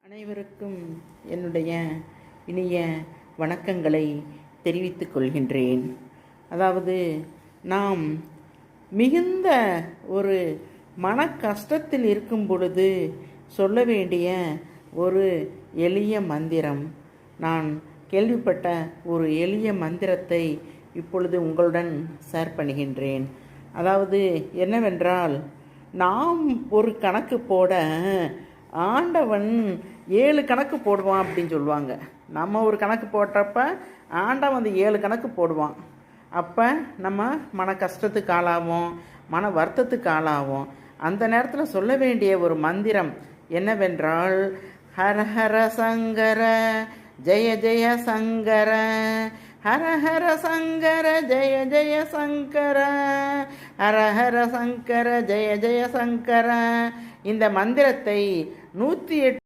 அனைவருக்கும் என்னுடைய இனிய வணக்கங்களை தெரிவித்துக் கொள்கின்றேன். அதாவது நாம் மிகுந்த ஒரு மன கஷ்டத்தில் இருக்கும் பொழுது சொல்ல வேண்டிய ஒரு எளிய மந்திரம், நான் கேள்விப்பட்ட ஒரு எளிய மந்திரத்தை இப்பொழுது உங்களுடன் ஷேர் பண்ணுகின்றேன். அதாவது என்னவென்றால், நாம் ஒரு கணக்கு போட ஆண்டவன் 7 கணக்கு போடுவான் அப்படின்னு சொல்லுவாங்க. நம்ம ஒரு கணக்கு போட்டப்ப ஆண்டவன் வந்து 7 கணக்கு போடுவான். அப்போ நம்ம மன கஷ்டத்துக்கு ஆளாவோம், மன வருத்தத்துக்கு ஆளாவோம். அந்த நேரத்தில் சொல்ல வேண்டிய ஒரு மந்திரம் என்னவென்றால், ஹர ஹர சங்கர ஜெய ஜெய சங்கர, ஹர ஹர சங்கர ஜெய ஜெய சங்கர, ஹர ஹர சங்கர ஜெய ஜெய சங்கர. இந்த மந்திரத்தை 108